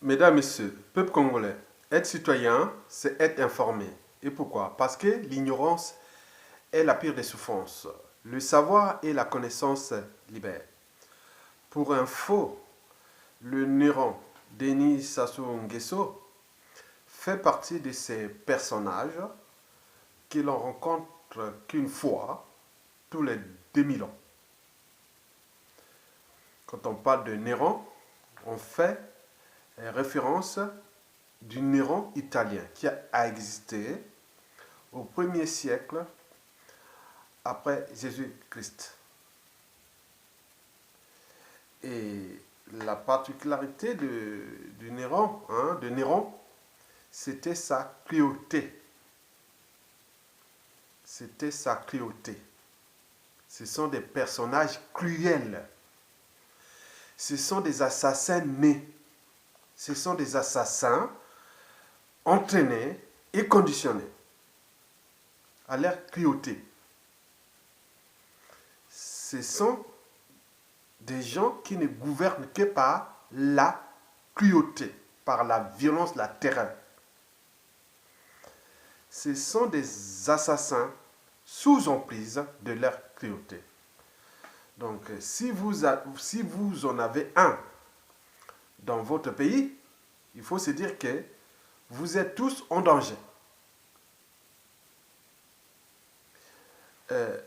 Mesdames, Messieurs, peuple congolais, être citoyen, c'est être informé. Et pourquoi? Parce que l'ignorance est la pire des souffrances. Le savoir et la connaissance libèrent. Pour info, le Néron, Denis Sassou Nguesso, fait partie de ces personnages que l'on rencontre qu'une fois tous les 2000 ans. Quand on parle de Néron, on fait référence du Néron italien qui a existé au 1er siècle après Jésus-Christ. Et la particularité de Néron, c'était sa cruauté. C'était sa cruauté. Ce sont des personnages cruels. Ce sont des assassins nés. Ce sont des assassins entraînés et conditionnés à leur cruauté. Ce sont des gens qui ne gouvernent que par la cruauté, par la violence, la terreur. Ce sont des assassins sous emprise de leur cruauté. Donc, si vous en avez un dans votre pays, il faut se dire que vous êtes tous en danger.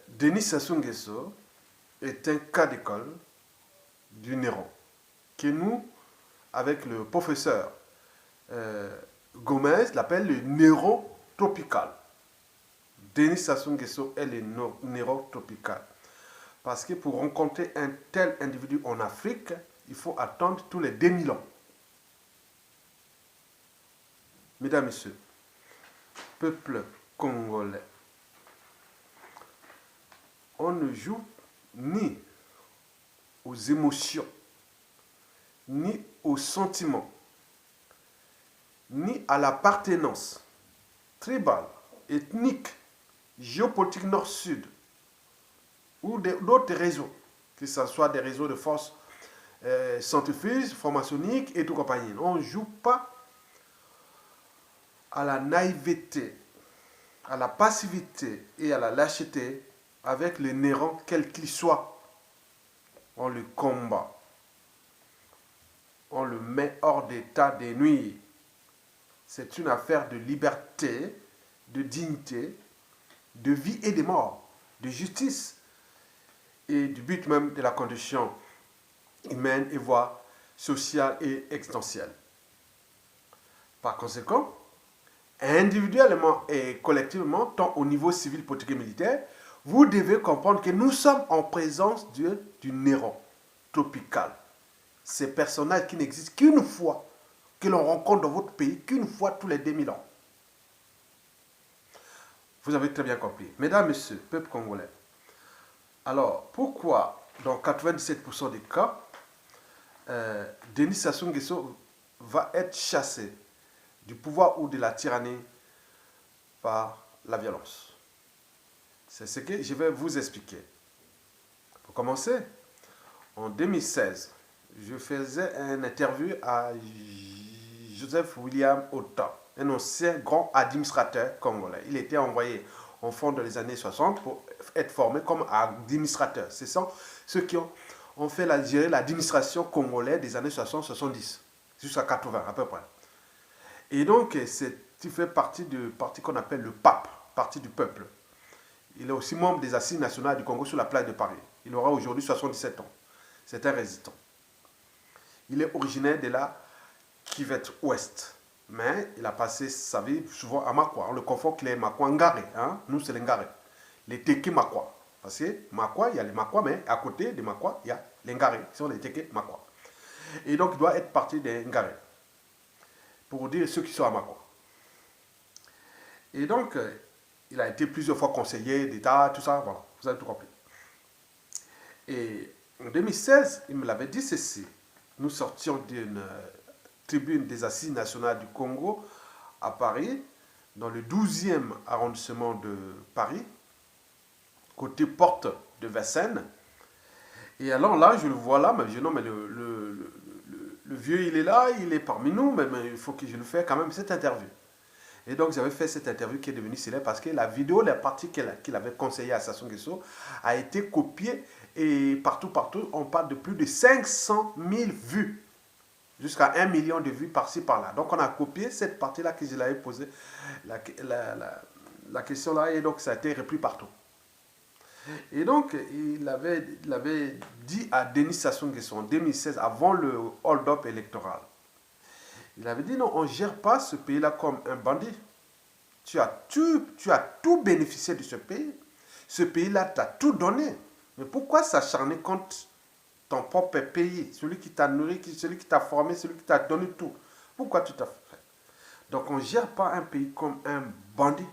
Denis Sassou Nguesso est un cas d'école du Néron que nous, avec le professeur Gomez, l'appelle le Néron tropical. Denis Sassou Nguesso est le Néron tropical. Parce que pour rencontrer un tel individu en Afrique, il faut attendre tous les 2000 ans. Mesdames, Messieurs, peuple congolais, on ne joue ni aux émotions, ni aux sentiments, ni à l'appartenance tribale, ethnique, géopolitique nord-sud, ou d'autres réseaux, que ce soit des réseaux de forces centrifuges, formationniques et tout compagnie. On ne joue pas à la naïveté, à la passivité et à la lâcheté avec le Néron, quel qu'il soit. On le combat. On le met hors d'état de nuire. C'est une affaire de liberté, de dignité, de vie et de mort, de justice et du but même de la condition humaine et voire sociale et existentielle. Par conséquent, individuellement et collectivement, tant au niveau civil, politique et militaire, vous devez comprendre que nous sommes en présence du Néron tropical. Ces personnages qui n'existent qu'une fois, que l'on rencontre dans votre pays, qu'une fois tous les 2000 ans. Vous avez très bien compris. Mesdames, Messieurs, peuple congolais, alors pourquoi dans 97% des cas, Denis Sassou Nguesso va être chassé du pouvoir ou de la tyrannie par la violence? C'est ce que je vais vous expliquer. Pour commencer, en 2016, je faisais une interview à Joseph William Ota, un ancien grand administrateur congolais. Il était envoyé en fond dans les années 60 pour être formé comme administrateur. Ce sont ceux qui ont fait gérer l'administration congolaise des années 60-70, jusqu'à 80 à peu près. Et donc, il fait partie du parti qu'on appelle le PAP, Parti du Peuple. Il est aussi membre des Assises nationales du Congo sur la place de Paris. Il aura aujourd'hui 77 ans. C'est un résistant. Il est originaire de la Kivette Ouest. Mais il a passé sa vie souvent à Makwa. On le confond qu'il est Makwa Ngare. Hein? Nous, c'est les Ngare. Les Teke Makwa. Parce que Makwa, il y a les Makwa, mais à côté de Makwa, il y a les Ngare. Ce sont les Teke Makwa. Et donc, il doit être parti des Ngare. Pour dire ceux qui sont à Makwa. Et donc, il a été plusieurs fois conseiller d'État, tout ça, voilà, vous avez tout compris. Et en 2016, il me l'avait dit ceci. Nous sortions d'une tribune des Assises nationales du Congo à Paris, dans le 12e arrondissement de Paris, côté porte de Vincennes. Et alors là, je le vois là, mais je dis non, mais le vieux, il est là, il est parmi nous, mais il faut que je le fasse quand même cette interview. Et donc, j'avais fait cette interview qui est devenue célèbre parce que la vidéo, la partie qu'il avait conseillée à Sassou Nguesso a été copiée et partout, on parle de plus de 500 000 vues, jusqu'à 1 million de vues par-ci, par-là. Donc, on a copié cette partie-là que je l'avais posée, la question là, et donc ça a été repris partout. Et donc, il avait dit à Denis Sassou Nguesso en 2016, avant le hold-up électoral, il avait dit non, on ne gère pas ce pays-là comme un bandit. Tu as tout bénéficié de ce pays. Ce pays-là t'a tout donné. Mais pourquoi s'acharner contre ton propre pays, celui qui t'a nourri, celui qui t'a formé, celui qui t'a donné tout? Pourquoi tu t'as fait? Donc on ne gère pas un pays comme un bandit.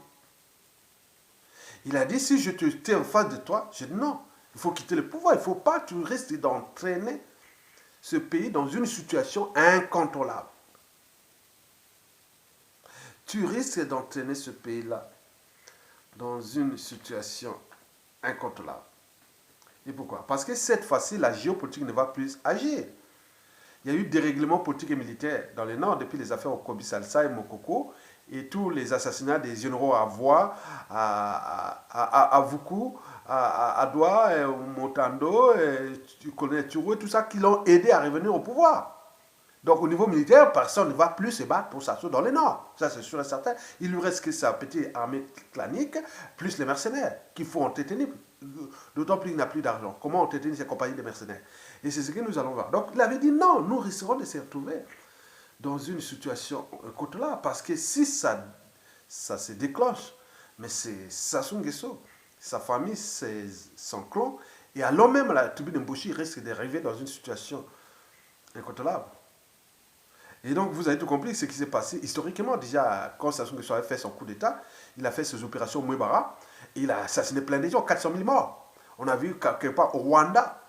Il a dit, si je te tiens en face de toi, je dis non, il faut quitter le pouvoir. Il ne faut pas que tu restes d'entraîner ce pays dans une situation incontrôlable. Tu risques d'entraîner ce pays-là dans une situation incontrôlable. Et pourquoi? Parce que cette fois-ci, la géopolitique ne va plus agir. Il y a eu des règlements politiques et militaires dans le Nord depuis les affaires au Kobi Salsa et Mokoko et tous les assassinats des généraux à Voix, à Vuku, à Doua, au Motando, tu connais Tourou et tout ça qui l'ont aidé à revenir au pouvoir. Donc au niveau militaire, personne ne va plus se battre pour s'asseoir dans le Nord. Ça c'est sûr et certain. Il lui reste que sa petite armée clanique, plus les mercenaires qu'il faut entretenir. D'autant plus qu'il n'a plus d'argent. Comment entretenir ces compagnies de mercenaires? Et c'est ce que nous allons voir. Donc il avait dit non, nous risquerons de se retrouver dans une situation côté là. Parce que si ça se déclenche, mais c'est Sassou Nguesso, sa famille, son clan, et alors même la tribu de Mboshi risque d'arriver dans une situation incontrôlable. Et donc, vous avez tout compris ce qui s'est passé historiquement. Déjà, quand Sassou Nguesso avait fait son coup d'État, il a fait ses opérations Mouébara, et il a assassiné plein de gens, 400 000 morts. On a vu quelque part au Rwanda.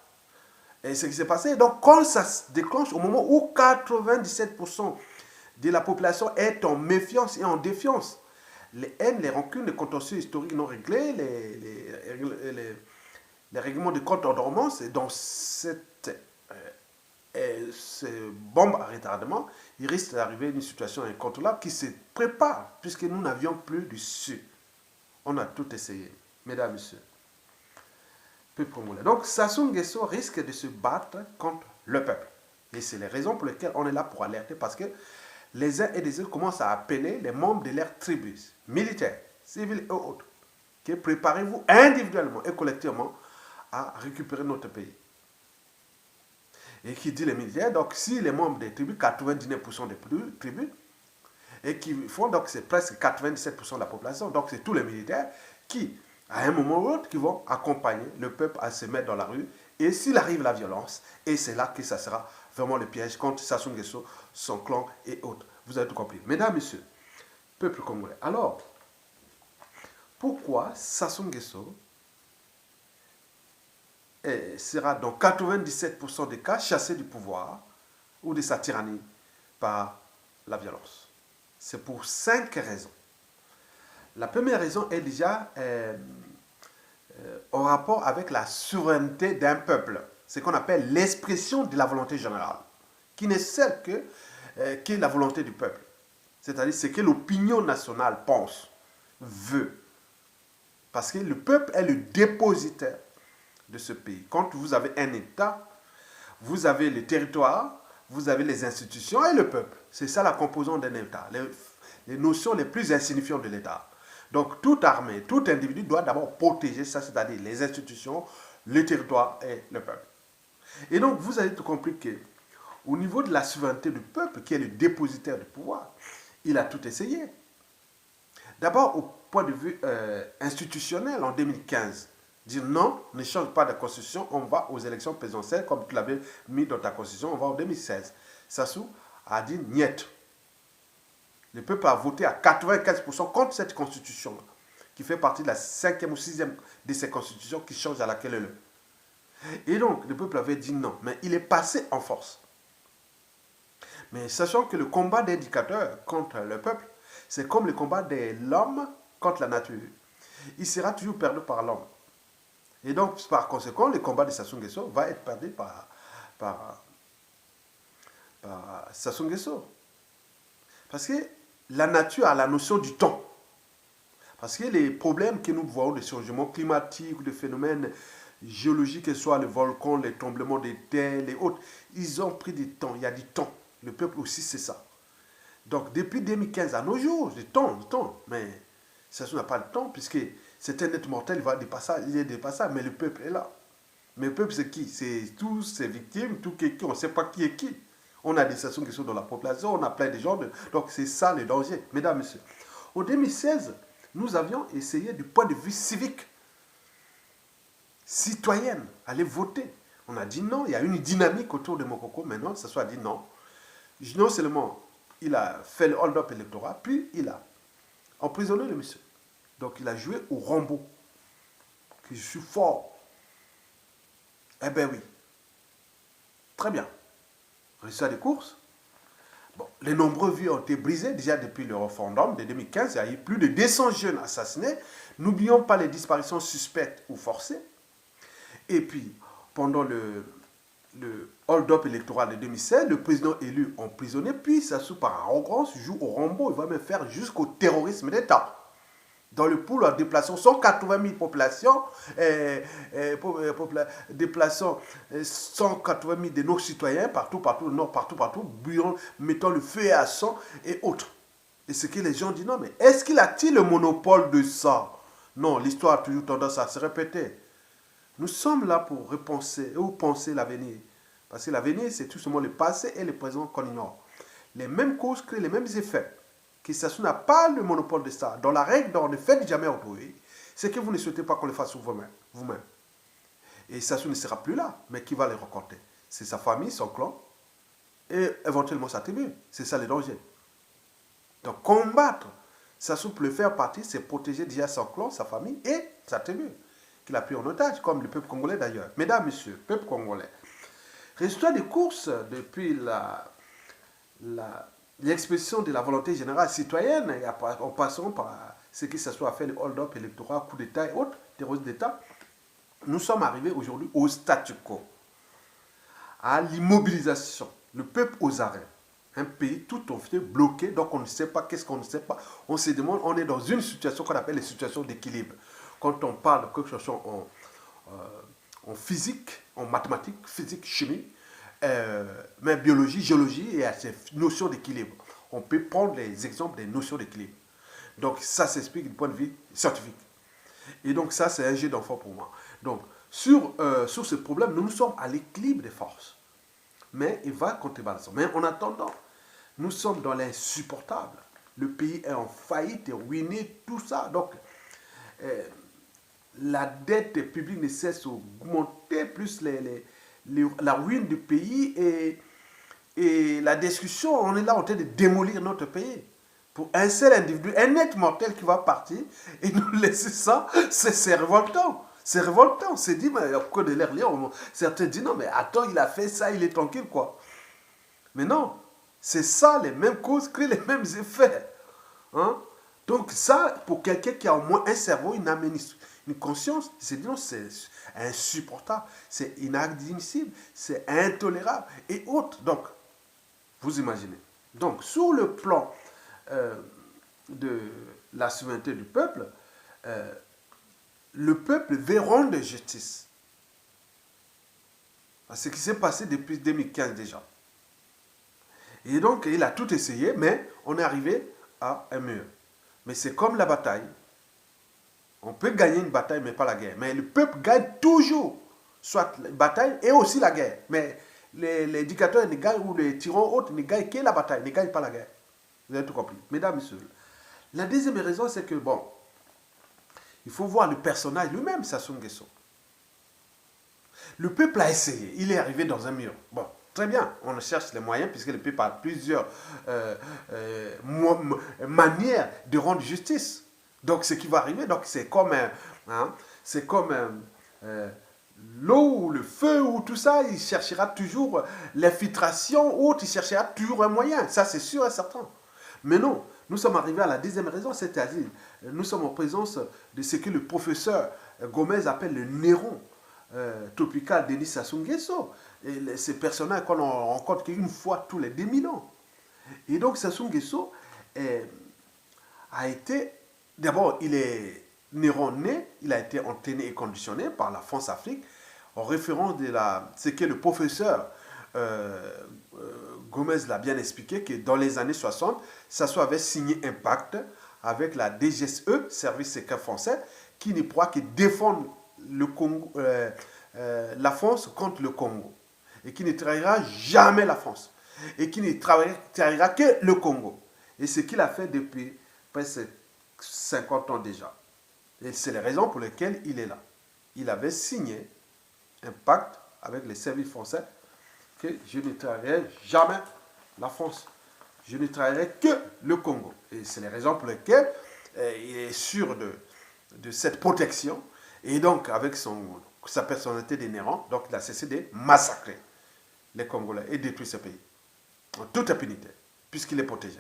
Et ce qui s'est passé, donc quand ça se déclenche, au moment où 97% de la population est en méfiance et en défiance, les haines, les rancunes, les contentieux historiques non réglés, les règlements de compte en dormance, et dans cette ces bombes à retardement, il risque d'arriver à une situation incontrôlable qui se prépare, puisque nous n'avions plus du sud. On a tout essayé, mesdames et messieurs. Peuple congolais. Donc Sassou Nguesso risque de se battre contre le peuple. Et c'est les raisons pour lesquelles on est là pour alerter, parce que les uns et les autres commencent à appeler les membres de leurs tribus, militaires, civils et autres, que préparez-vous individuellement et collectivement à récupérer notre pays. Et qui dit les militaires, donc si les membres des tribus, 99% des tribus, et qui font, donc c'est presque 97% de la population, donc c'est tous les militaires qui, à un moment ou l'autre, qui vont accompagner le peuple à se mettre dans la rue, et s'il arrive la violence, et c'est là que ça sera vraiment le piège contre Sassou Nguesso, son clan et autres. Vous avez tout compris. Mesdames, messieurs, peuple congolais, alors, pourquoi Sassou Nguesso sera dans 97% des cas chassé du pouvoir ou de sa tyrannie par la violence? C'est pour 5 raisons. La première raison est déjà en rapport avec la souveraineté d'un peuple, ce qu'on appelle l'expression de la volonté générale, qui n'est celle que la volonté du peuple, c'est-à-dire ce que l'opinion nationale pense, veut. Parce que le peuple est le dépositaire de ce pays. Quand vous avez un État, vous avez le territoire, vous avez les institutions et le peuple. C'est ça la composante d'un État, les notions les plus insignifiantes de l'État. Donc toute armée, tout individu doit d'abord protéger ça, c'est-à-dire les institutions, le territoire et le peuple. Et donc vous avez tout compris qu'au niveau de la souveraineté du peuple, qui est le dépositaire du pouvoir, il a tout essayé. D'abord au point de vue institutionnel en 2015, dire non, ne change pas de constitution, on va aux élections présidentielles, comme tu l'avais mis dans ta constitution, on va en 2016. Sassou a dit niet. Le peuple a voté à 95% contre cette constitution, qui fait partie de la 5e ou 6e de ces constitutions qui changent à laquelle elle est. Et donc, le peuple avait dit non, mais il est passé en force. Mais sachant que le combat des dictateurs contre le peuple, c'est comme le combat de l'homme contre la nature. Il sera toujours perdu par l'homme. Et donc, par conséquent, le combat de Sassou Nguesso va être perdu par Sassou Nguesso. Parce que la nature a la notion du temps. Parce que les problèmes que nous voyons, les changements climatiques, les phénomènes géologiques, que ce soit les volcans, les tremblements de terre, les autres, ils ont pris du temps. Il y a du temps. Le peuple aussi, c'est ça. Donc, depuis 2015 à nos jours, du temps. Mais Sassou n'a pas le temps, puisque c'est un être mortel, il est dépassable, mais le peuple est là. Mais le peuple, c'est qui? C'est tous ces victimes, tout qui, on ne sait pas qui est qui. On a des Sassou Nguesso dans la population, on a plein de gens. Donc, c'est ça le danger, mesdames, messieurs. En 2016, nous avions essayé du point de vue civique, citoyenne, aller voter. On a dit non, il y a une dynamique autour de Mokoko. Maintenant, Sassou a dit non. Non seulement il a fait le hold-up électoral, puis il a emprisonné le monsieur. Donc, il a joué au Rambo. Que je suis fort. Eh bien oui. Très bien. Résultat des courses. Bon, les nombreuses vies ont été brisées déjà depuis le référendum de 2015. Il y a eu plus de 200 jeunes assassinés. N'oublions pas les disparitions suspectes ou forcées. Et puis, pendant le hold-up électoral de 2016, le président élu emprisonné, puis Sassou par arrogance joue au Rambo. Il va même faire jusqu'au terrorisme d'État. Dans le pool, en déplaçant 180 000 populations, déplaçant 180 000 de nos citoyens, partout, nord, partout, mettant le feu à sang et autres. Et ce que les gens disent, non, mais est-ce qu'il a-t-il le monopole de ça? Non, l'histoire a toujours tendance à se répéter. Nous sommes là pour repenser ou penser l'avenir. Parce que l'avenir, c'est tout simplement le passé et le présent qu'on ignore. Les mêmes causes créent les mêmes effets. Que Sassou n'a pas le monopole de ça. Dans la règle, ne faites jamais autrui. C'est que vous ne souhaitez pas qu'on le fasse vous-même. Et Sassou ne sera plus là. Mais qui va le raconter? C'est sa famille, son clan, et éventuellement sa tribu. C'est ça le danger. Donc combattre Sassou pour le faire partie, c'est protéger déjà son clan, sa famille et sa tribu. Qu'il a pris en otage, comme le peuple congolais d'ailleurs. Mesdames, messieurs, peuple congolais. Résultat des courses, depuis l'expression de la volonté générale citoyenne, en passant par ce que ce soit fait le hold-up électoral, coup d'État et autres, terrorisme d'État, nous sommes arrivés aujourd'hui au statu quo, à l'immobilisation, le peuple aux arrêts. Un pays tout entier bloqué, donc on ne sait pas, qu'est-ce qu'on ne sait pas. On se demande, on est dans une situation qu'on appelle les situations d'équilibre. Quand on parle de quelque chose en physique, en mathématiques, physique, chimie, mais biologie, géologie, et à ces notions d'équilibre. On peut prendre les exemples des notions d'équilibre. Donc ça s'explique du point de vue scientifique. Et donc ça, c'est un jeu d'enfant pour moi. Donc sur ce problème, nous sommes à l'équilibre des forces. Mais il va contrebalancer. Mais en attendant, nous sommes dans l'insupportable. Le pays est en faillite, est ruiné, tout ça. Donc la dette publique ne cesse d'augmenter, plus la ruine du pays et la discussion, on est là en train de démolir notre pays. Pour un seul individu, un être mortel qui va partir et nous laisser ça, c'est révoltant. C'est révoltant. On s'est dit, mais pourquoi de l'air libre? Certains disent, non, mais attends, il a fait ça, il est tranquille, quoi. Mais non, c'est ça, les mêmes causes créent les mêmes effets. Hein? Donc ça, pour quelqu'un qui a au moins un cerveau, une conscience, c'est insupportable, c'est inadmissible, c'est intolérable et autres. Donc, vous imaginez. Donc, sur le plan de la souveraineté du peuple, le peuple veut rendre justice. Ce qui s'est passé depuis 2015 déjà. Et donc, il a tout essayé, mais on est arrivé à un mur. Mais c'est comme la bataille. On peut gagner une bataille, mais pas la guerre. Mais le peuple gagne toujours, soit la bataille et aussi la guerre. Mais les dictateurs ne gagnent, ou les tyrans autres ne gagnent que la bataille, ne gagnent pas la guerre. Vous avez tout compris. Mesdames, messieurs. La deuxième raison, c'est que, bon, il faut voir le personnage lui-même, Sassou Nguesso. Le peuple a essayé. Il est arrivé dans un mur. Bon, très bien. On cherche les moyens, puisque le peuple a plusieurs manières de rendre justice. Donc, ce qui va arriver, c'est comme, l'eau ou le feu ou tout ça, il cherchera toujours l'infiltration ou il cherchera toujours un moyen. Ça, c'est sûr et certain. Mais non, nous sommes arrivés à la deuxième raison, c'est-à-dire, nous sommes en présence de ce que le professeur Gomez appelle le néron tropical Denis Sassou Nguesso. ces personnages qu'on rencontre qu'une fois tous les 2000 ans. Et donc Sassou Nguesso a été, d'abord il est né, il a été entraîné et conditionné par la France-Afrique en référence de ce que le professeur Gomez l'a bien expliqué, que dans les années 60, Sassou avait signé un pacte avec la DGSE, Service secret français, qui ne pourra que défendre le Congo, la France contre le Congo, et qui ne trahira jamais la France, et qui ne trahira que le Congo. Et ce qu'il a fait depuis presque 50 ans déjà. Et c'est les raisons pour lesquelles il est là. Il avait signé un pacte avec les services français que je ne trahirai jamais la France. Je ne trahirai que le Congo. Et c'est les raisons pour lesquelles il est sûr de cette protection. Et donc, avec sa personnalité d'inhérent, donc il a cessé de massacrer les Congolais et détruire ce pays. En toute impunité, puisqu'il est protégé.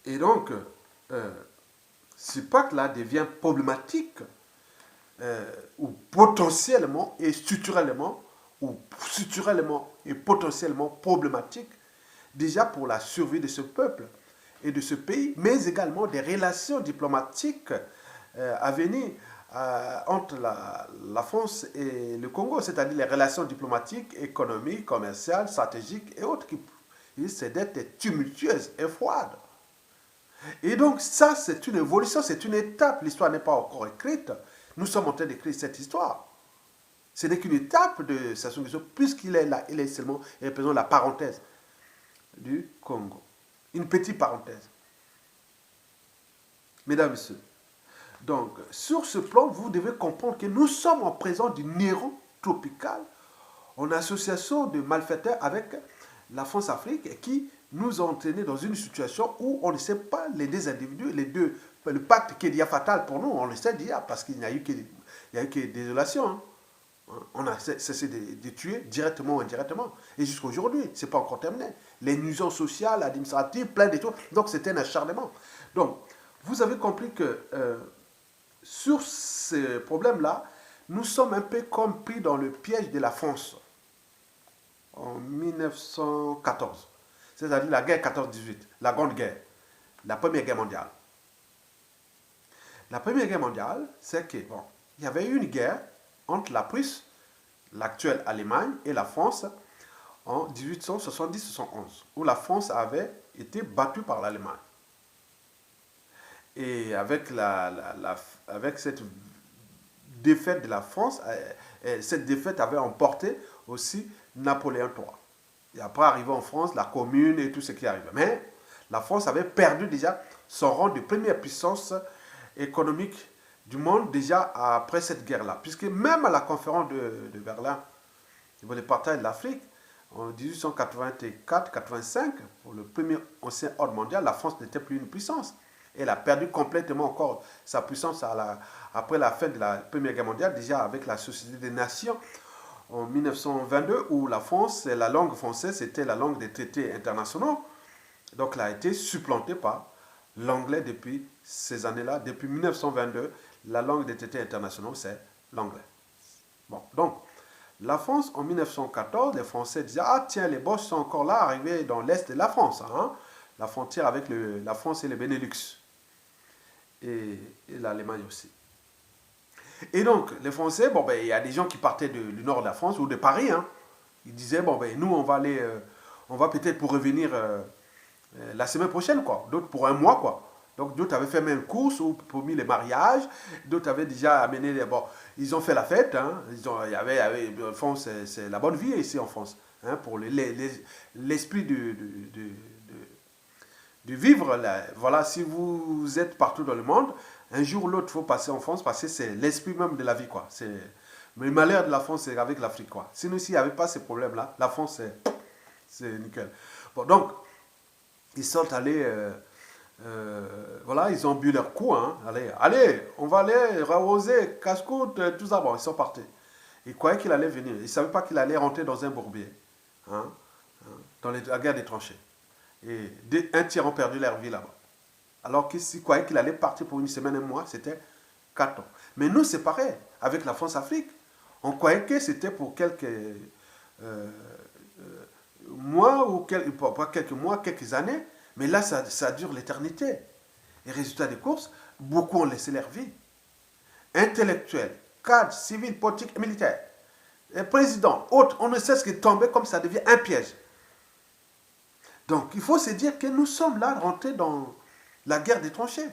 Et donc, ce pacte-là devient problématique ou potentiellement et structurellement et potentiellement problématique déjà pour la survie de ce peuple et de ce pays, mais également des relations diplomatiques à venir entre la France et le Congo, c'est-à-dire les relations diplomatiques, économiques, commerciales, stratégiques et autres qui risquent d'être tumultueuses et froides. Et donc ça, c'est une évolution, c'est une étape. L'histoire n'est pas encore écrite. Nous sommes en train d'écrire cette histoire. Ce n'est qu'une étape de Sassou Nguesso, puisqu'il est là, il est seulement, il représente la parenthèse du Congo. Une petite parenthèse. Mesdames et messieurs, donc sur ce plan, vous devez comprendre que nous sommes en présence d'une erreur tropicale en association de malfaiteurs avec la France-Afrique qui nous a entraînés dans une situation où on ne sait pas les deux individus, le pacte qui est déjà fatal pour nous, on le sait déjà parce qu'il n'y a eu que désolation. Hein. On a cessé de tuer directement ou indirectement. Et jusqu'à aujourd'hui, ce n'est pas encore terminé. Les nuisances sociales, administratives, plein de choses. Donc c'était un acharnement. Donc, vous avez compris que sur ce problème-là, nous sommes un peu comme pris dans le piège de la France en 1914. C'est-à-dire la guerre 14-18, la Grande Guerre, la Première Guerre mondiale. La Première Guerre mondiale, c'est que, bon, il y avait eu une guerre entre la Prusse, l'actuelle Allemagne, et la France en 1870-71, où la France avait été battue par l'Allemagne. Et avec, avec cette défaite de la France, cette défaite avait emporté aussi Napoléon III. Et après, arrivé en France, la Commune et tout ce qui arrivait. Mais la France avait perdu déjà son rang de première puissance économique du monde déjà après cette guerre-là. Puisque même à la conférence de Berlin, pour le partage de l'Afrique, en 1884-85, pour le premier ancien ordre mondial, la France n'était plus une puissance. Elle a perdu complètement encore sa puissance après la fin de la Première Guerre mondiale, déjà avec la Société des Nations, en 1922, où la France, la langue française, c'était la langue des traités internationaux. Donc, elle a été supplantée par l'anglais depuis ces années-là. Depuis 1922, la langue des traités internationaux, c'est l'anglais. Bon, donc, la France, en 1914, les Français disaient « Ah, tiens, les Boches sont encore là, arrivés dans l'est de la France. Hein, la frontière avec la France et le Benelux. Et l'Allemagne aussi. » Et donc, les Français, bon, ben, il y a des gens qui partaient du nord de la France ou de Paris. Hein. Ils disaient, bon, ben, nous, on va aller, on va peut-être pour revenir la semaine prochaine, quoi. D'autres pour un mois, quoi. Donc, d'autres avaient fait même une course ou promis les mariages. D'autres avaient déjà amené, bon, ils ont fait la fête. Hein. Il y avait, en France, c'est la bonne vie ici en France. Hein, pour l'esprit de vivre. Là. Voilà, si vous êtes partout dans le monde, un jour ou l'autre, il faut passer en France parce que c'est l'esprit même de la vie, quoi. Mais le malheur de la France, c'est avec l'Afrique, quoi. Sinon, s'il n'y avait pas ces problèmes-là, la France, c'est nickel. Bon, donc, ils sont allés, voilà, ils ont bu leur coup, hein. Allez, on va aller arroser, casse-croûte, tout ça. Bon, ils sont partis. Ils croyaient qu'il allait venir. Ils ne savaient pas qu'il allait rentrer dans un bourbier, hein, dans la guerre des tranchées. Et un tiers ont perdu leur vie là-bas. Alors qu'ils croyaient qu'il allait partir pour une semaine, un mois, c'était 4 ans. Mais nous, c'est pareil. Avec la France-Afrique, On croyait que c'était pour quelques mois, ou pas quelques mois, quelques années, mais là, ça dure l'éternité. Et résultat des courses, beaucoup ont laissé leur vie. Intellectuels, cadres, civils, politiques et militaires, présidents, autres, on ne sait ce qui est tombé comme ça devient un piège. Donc, il faut se dire que nous sommes là, rentrés dans la guerre des tranchées,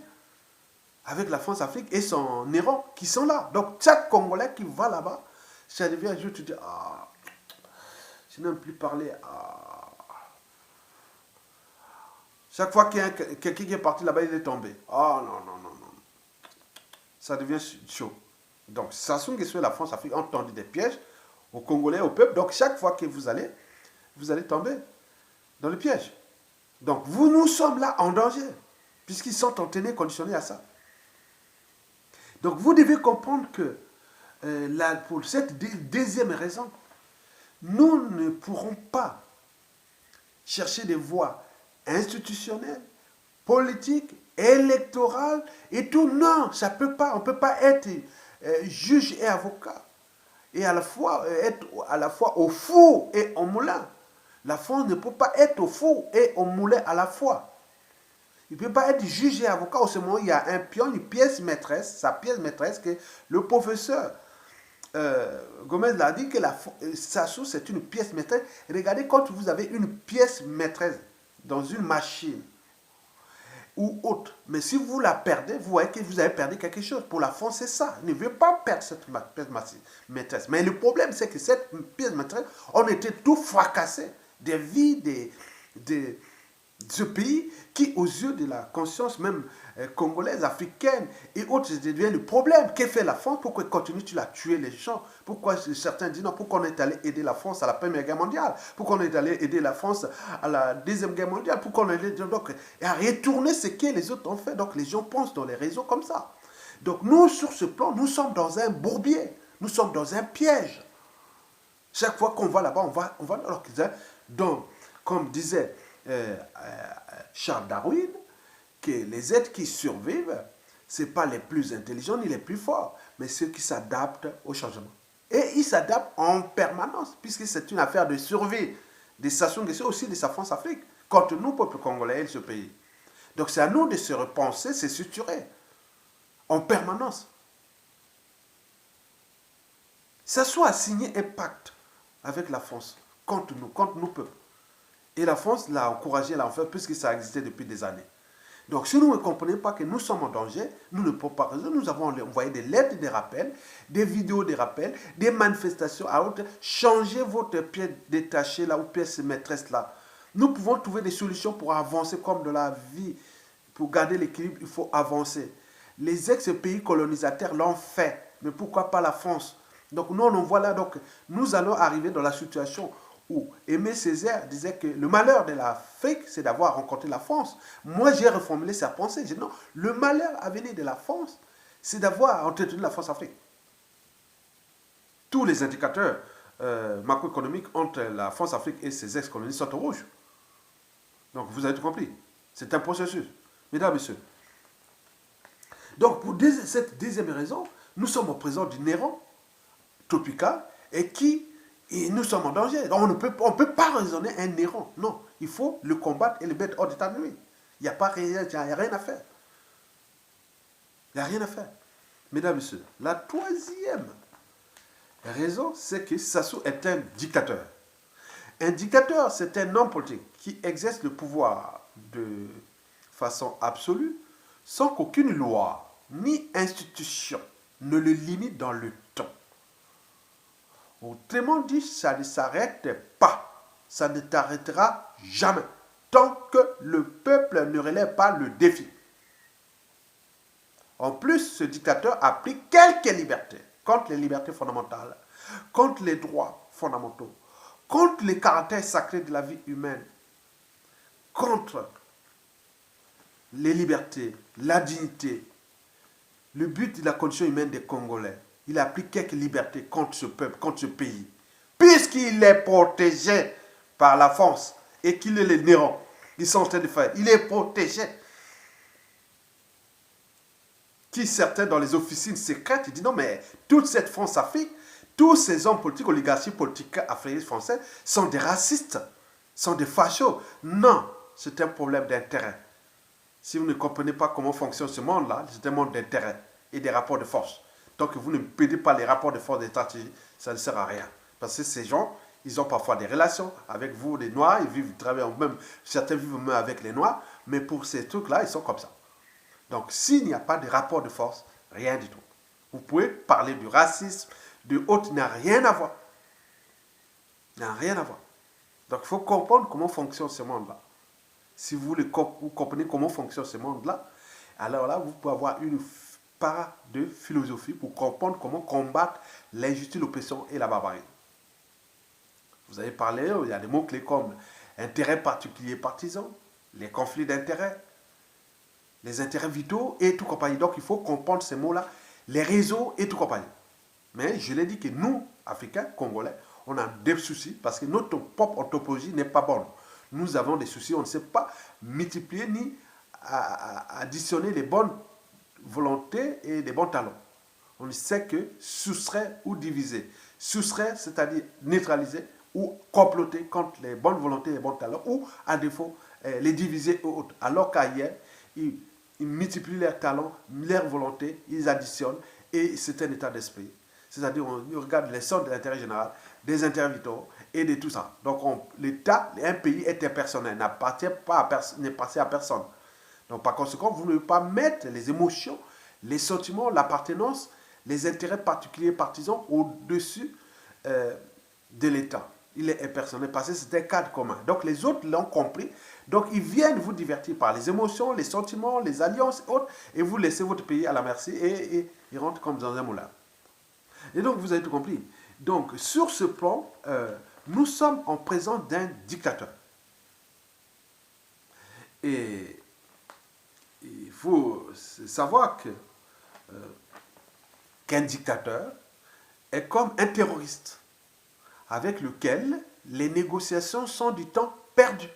avec la France-Afrique et son Iran qui sont là. Donc, chaque Congolais qui va là-bas, ça devient un jour, tu dis, ah, je n'aime plus parler, ah. Chaque fois qu'il y a quelqu'un qui est parti là-bas, il est tombé. Ah, non, non, non, non. Ça devient chaud. Donc, Sassou Nguesso et la France-Afrique ont tendu des pièges aux Congolais, au peuple. Donc, chaque fois que vous allez tomber dans le piège. Donc, nous sommes là en danger, puisqu'ils sont entraînés, conditionnés à ça. Donc, vous devez comprendre que, pour cette deuxième raison, nous ne pourrons pas chercher des voies institutionnelles, politiques, électorales et tout. Non, ça peut pas. On ne peut pas être juge et avocat et à la fois être à la fois au four et au moulin. La France ne peut pas être au four et au moulin à la fois. Il ne peut pas être juge et avocat. Au ce moment, il y a un pion, une pièce maîtresse, sa pièce maîtresse, que le professeur Gomez l'a dit, que Sassou, c'est une pièce maîtresse. Regardez, quand vous avez une pièce maîtresse dans une machine ou autre, mais si vous la perdez, vous voyez que vous avez perdu quelque chose. Pour la France, c'est ça. Il ne veut pas perdre cette pièce maîtresse. Mais le problème, c'est que cette pièce maîtresse, on était tout fracassé. Des vies de ce pays qui, aux yeux de la conscience même congolaise, africaine et autres, devient le problème. Qu'est fait la France? Pourquoi continue-t-il à tuer les gens? Pourquoi certains disent non? Pourquoi on est allé aider la France à la Première Guerre mondiale? Pourquoi on est allé aider la France à la Deuxième Guerre mondiale? Pourquoi on est allé donc, à retourner ce que les autres ont fait? Donc les gens pensent dans les réseaux comme ça. Donc nous, sur ce plan, nous sommes dans un bourbier. Nous sommes dans un piège. Chaque fois qu'on va là-bas, on va alors donc, comme disait Charles Darwin, que les êtres qui survivent, ce n'est pas les plus intelligents ni les plus forts, mais ceux qui s'adaptent au changement. Et ils s'adaptent en permanence, puisque c'est une affaire de survie des Sassou Nguesso, aussi de sa France-Afrique, contre nous, peuple congolais et ce pays. Donc c'est à nous de se repenser, se structurer en permanence. Sassou a signé un pacte avec la France, contre nous peuples. Et la France l'a encouragé, l'a fait, puisque ça existait depuis des années. Donc, si nous ne comprenons pas que nous sommes en danger, nous ne pouvons pas résoudre. Nous avons envoyé des lettres de rappel, des vidéos de rappel, des manifestations à haute. Changez votre pièce détachée là, ou pièce maîtresse là. Nous pouvons trouver des solutions pour avancer comme de la vie. Pour garder l'équilibre, il faut avancer. Les ex-pays colonisateurs l'ont fait, mais pourquoi pas la France? Donc, nous, on voit là, donc, nous allons arriver dans la situation où Aimé Césaire disait que le malheur de l'Afrique, c'est d'avoir rencontré la France. Moi, j'ai reformulé sa pensée. J'ai dit non, le malheur à venir de la France, c'est d'avoir entretenu la France-Afrique. Tous les indicateurs macroéconomiques entre la France-Afrique et ses ex-colonies sont au rouge. Donc, vous avez tout compris. C'est un processus. Mesdames, Messieurs. Donc, pour cette deuxième raison, nous sommes au présent d'une erreur tropicale et nous sommes en danger. Donc on ne peut pas raisonner un néron. Non, il faut le combattre et le mettre hors d'état de nuit. Il n'y a rien à faire. Il n'y a rien à faire. Mesdames, Messieurs, la troisième raison, c'est que Sassou est un dictateur. Un dictateur, c'est un homme politique qui exerce le pouvoir de façon absolue sans qu'aucune loi ni institution ne le limite dans le temps. Autrement dit, ça ne s'arrête pas. Ça ne t'arrêtera jamais. Tant que le peuple ne relève pas le défi. En plus, ce dictateur applique quelques libertés. Contre les libertés fondamentales. Contre les droits fondamentaux. Contre les caractères sacrés de la vie humaine. Contre les libertés, la dignité. Le but de la condition humaine des Congolais. Il applique quelques libertés contre ce peuple, contre ce pays. Puisqu'il est protégé par la France et qu'il est les nérons qu'ils sont en train de faire. Il est protégé. Qui certains dans les officines secrètes, ils disent non mais toute cette France-Afrique, tous ces hommes politiques, oligarchies politiques africains français sont des racistes, sont des fachos. Non, c'est un problème d'intérêt. Si vous ne comprenez pas comment fonctionne ce monde-là, c'est un monde d'intérêt et des rapports de force. Tant que vous ne pédez pas les rapports de force des stratégies, ça ne sert à rien. Parce que ces gens, ils ont parfois des relations avec vous, les Noirs, ils vivent, travaillent même, certains vivent même avec les Noirs, mais pour ces trucs-là, ils sont comme ça. Donc, s'il n'y a pas de rapport de force, rien du tout. Vous pouvez parler du racisme, de autres, il n'a rien à voir. Il n'a rien à voir. Donc, il faut comprendre comment fonctionne ce monde-là. Si vous comprenez comment fonctionne ce monde-là, alors là, vous pouvez avoir une part de philosophie pour comprendre comment combattre l'injustice, l'oppression et la barbarie. Vous avez parlé, il y a des mots-clés comme intérêt particulier partisan, les conflits d'intérêts, les intérêts vitaux et tout compagnie. Donc, il faut comprendre ces mots-là, les réseaux et tout compagnie. Mais je l'ai dit que nous, Africains, Congolais, on a des soucis parce que notre propre anthropologie n'est pas bonne. Nous avons des soucis, on ne sait pas multiplier ni additionner les bonnes volontés et les bons talents. On ne sait que soustraire ou diviser. Soustraire, c'est-à-dire neutraliser ou comploter contre les bonnes volontés et les bons talents, ou à défaut, les diviser ou autres. Alors qu'ailleurs, ils multiplient leurs talents, leurs volontés, ils additionnent, et c'est un état d'esprit. C'est-à-dire, on regarde les centres de l'intérêt général, des intérêts vitaux et de tout ça. Donc, l'État, un pays est impersonnel, n'appartient à personne. Donc, par conséquent, vous ne pouvez pas mettre les émotions, les sentiments, l'appartenance, les intérêts particuliers partisans au-dessus de l'État. Il est impersonnel parce que c'est un cadre commun. Donc, les autres l'ont compris. Donc, ils viennent vous divertir par les émotions, les sentiments, les alliances et autres, et vous laissez votre pays à la merci et ils rentrent comme dans un moulin. Et donc, vous avez tout compris. Donc, sur ce plan, nous sommes en présence d'un dictateur. Et il faut savoir qu'un dictateur est comme un terroriste avec lequel les négociations sont du temps perdu.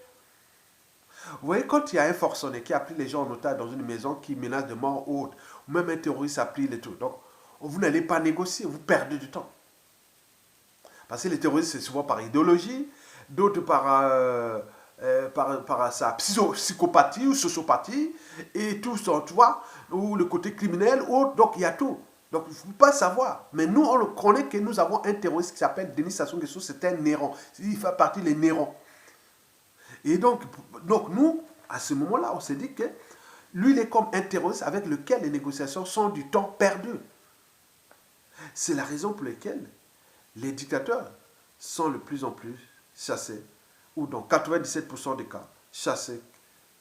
Vous voyez, quand il y a un forcené qui a pris les gens en otage dans une maison qui menace de mort ou autre, ou même un terroriste a pris les trucs, donc vous n'allez pas négocier, vous perdez du temps. Parce que les terroristes, c'est souvent par idéologie, d'autres par sa psychopathie ou sociopathie, et tout ça, tu vois, ou le côté criminel, ou autre, donc il y a tout. Donc il ne faut pas savoir. Mais nous, on le connaît que nous avons un terroriste qui s'appelle Denis Sassou Nguesso, c'est un Néron. Il fait partie des Nérons. Et donc nous, à ce moment-là, on s'est dit que lui, il est comme un terroriste avec lequel les négociations sont du temps perdu. C'est la raison pour laquelle les dictateurs sont de plus en plus chassés, ou dans 97% des cas, chassés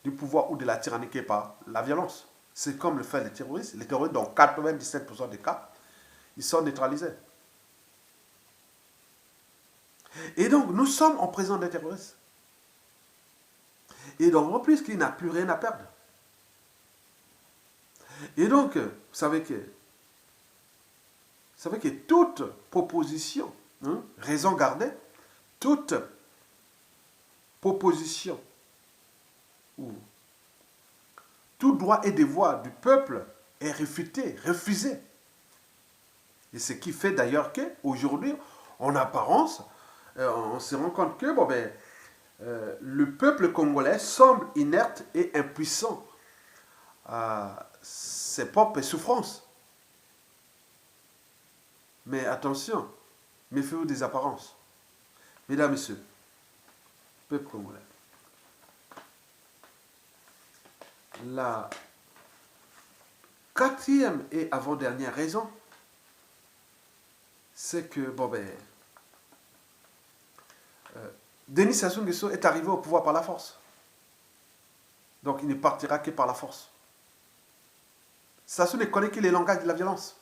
du pouvoir ou de la tyrannie qui est par la violence. C'est comme le fait les terroristes. Les terroristes, dans 97% des cas, ils sont neutralisés. Et donc, nous sommes en présence des terroristes. Et donc, en plus, qu'il n'a plus rien à perdre. Et donc, vous savez que toute proposition, raison gardée, toute proposition ou tout droit et devoir du peuple est réfuté, refusé. Et ce qui fait d'ailleurs qu'aujourd'hui, en apparence, on se rend compte que le peuple congolais semble inerte et impuissant à ses propres souffrances. Mais attention, méfiez-vous des apparences. Mesdames, Messieurs, peuple congolais, la quatrième et avant-dernière raison, c'est que Denis Sassou Nguesso est arrivé au pouvoir par la force. Donc il ne partira que par la force. Sassou ne connaît que les langages de la violence.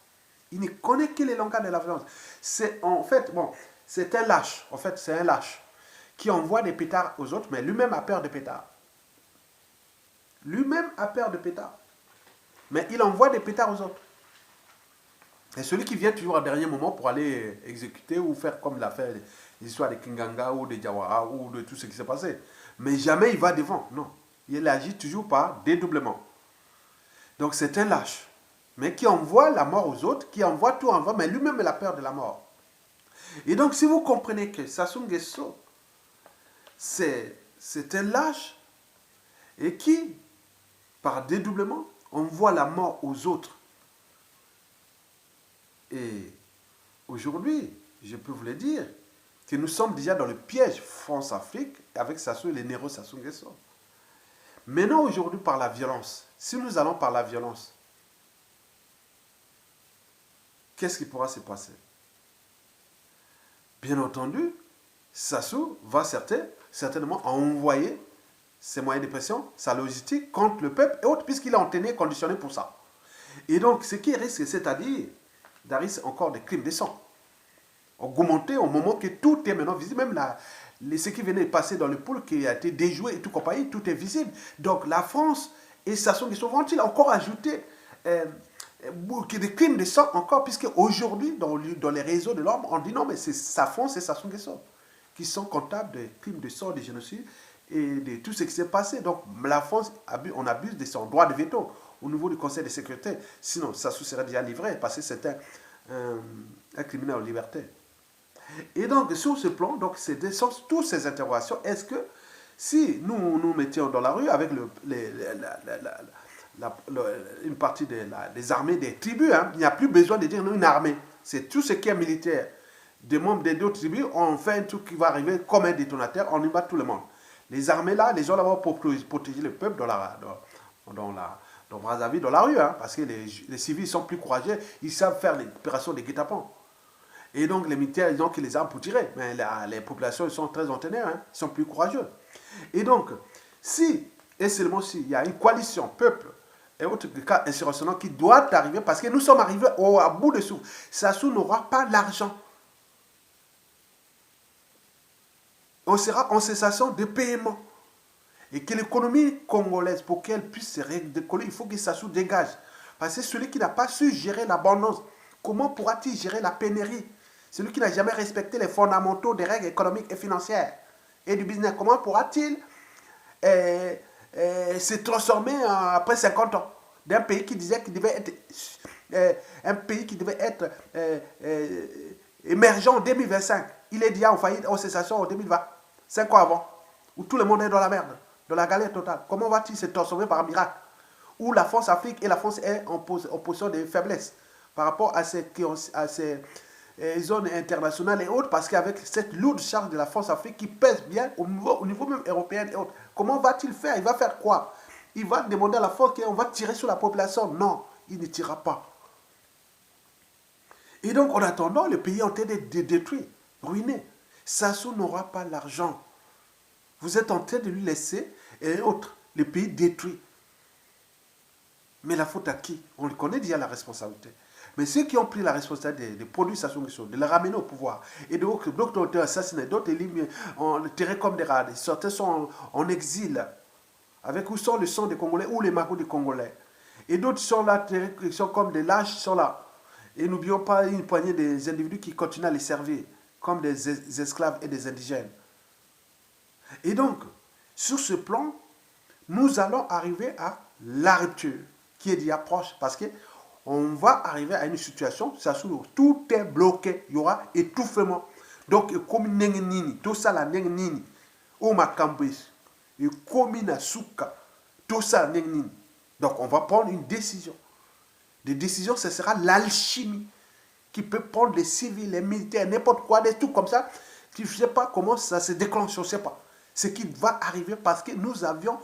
Il ne connaît que les langages de la violence. C'est en fait, c'est un lâche. En fait, c'est un lâche qui envoie des pétards aux autres, mais lui-même a peur de pétards. Lui-même a peur de pétards. Mais il envoie des pétards aux autres. Et celui qui vient toujours au dernier moment pour aller exécuter ou faire comme il a fait les histoires de Kinganga ou de Jawara ou de tout ce qui s'est passé. Mais jamais il va devant. Non. Il agit toujours par dédoublement. Donc c'est un lâche. Mais qui envoie la mort aux autres, qui envoie tout en vain, mais lui-même il a peur de la mort. Et donc, si vous comprenez que Sassou Nguesso, c'est un lâche et qui, par dédoublement, envoie la mort aux autres. Et aujourd'hui, je peux vous le dire, que nous sommes déjà dans le piège France-Afrique avec Sassou et les Nero Sassou Nguesso. Maintenant, aujourd'hui, par la violence, si nous allons par la violence, qu'est-ce qui pourra se passer? Bien entendu, Sassou va certainement envoyer ses moyens de pression, sa logistique contre le peuple et autres, puisqu'il est entraîné et conditionné pour ça. Et donc, ce qui risque, c'est-à-dire, d'arriver encore des crimes de sang, augmenter au moment que tout est maintenant visible, même ce qui venait de passer dans le pool qui a été déjoué et tout compagnie, tout est visible. Donc, la France et Sassou Nguesso vont-ils encore ajouter des crimes de sang encore, puisque aujourd'hui, dans les réseaux de l'homme, on dit non, mais c'est sa France et Sassou Nguesso qui sont comptables de crimes de sang, de génocide et de tout ce qui s'est passé. Donc la France, on abuse de son droit de veto au niveau du Conseil de sécurité. Sinon, Sassou serait déjà livré parce que c'est un criminel en liberté. Et donc, sur ce plan, donc, c'est toutes ces interrogations. Est-ce que si nous mettions dans la rue avec une partie des armées, des tribus, hein, il n'y a plus besoin de dire nous, une armée. C'est tout ce qui est militaire. Des membres des deux tribus, on fait un truc qui va arriver comme un détonateur, on y bat tout le monde. Les armées là, les gens là-bas pour protéger le peuple dans Brazzaville, dans la rue, hein, parce que les civils sont plus courageux, ils savent faire les opérations de guet-apens. Et donc les militaires, ils ont que les armes pour tirer, mais les populations, ils sont très entraînées, hein, ils sont plus courageux. Et donc, si, et seulement s'il y a une coalition, peuple, et autres cas insurrectionnels qui doivent arriver, parce que nous sommes arrivés à bout de souffle, Sassou n'aura pas l'argent. On sera en cessation de paiement. Et que l'économie congolaise, pour qu'elle puisse se redécoller, il faut que Sassou dégage. Parce que celui qui n'a pas su gérer l'abondance, comment pourra-t-il gérer la pénurie? Celui qui n'a jamais respecté les fondamentaux des règles économiques et financières et du business, comment pourra-t-il se transformer après 50 ans d'un pays qui disait qu'il devait être un pays qui devait être émergent en 2025? Il est déjà en faillite, en cessation en 2020, 5 ans avant, où tout le monde est dans la merde, dans la galère totale. Comment va-t-il se transformer par un miracle? Où la France Afrique et la France est en position de faiblesse par rapport à ces zones internationales et autres, parce qu'avec cette lourde charge de la France Afrique qui pèse bien au niveau même européen et autres, comment va-t-il faire? Il va faire quoi? Il va demander à la France qu'on va tirer sur la population? Non, il ne tirera pas. Et donc, en attendant, le pays est en train de détruire, ruiné. Sassou n'aura pas l'argent. Vous êtes en train de lui laisser, et autres, le pays détruit. Mais la faute à qui? On le connaît déjà la responsabilité. Mais ceux qui ont pris la responsabilité de produire Sassou Nguesso, de le ramener au pouvoir, et d'autres ont été assassinés, d'autres ont tiré comme des rats, certains sont en exil, avec où sont le sang des Congolais ou les magouts des Congolais. Et d'autres sont là, qui sont comme des lâches, qui sont là. Et n'oublions pas une poignée des individus qui continuent à les servir, comme des esclaves et des indigènes. Et donc, sur ce plan, nous allons arriver à la rupture, qui est déjà proche, parce qu'on va arriver à une situation, ça tout est bloqué, il y aura étouffement. Donc, comme Nengenini, tout ça la Nengenini, ou Makambis, et comme Nasuka, tout ça Nengenini. Donc, on va prendre une décision. Des décisions, ce sera l'alchimie qui peut prendre les civils, les militaires, n'importe quoi, des trucs comme ça. Je ne sais pas comment ça se déclenche, je ne sais pas. Ce qui va arriver parce que nous avions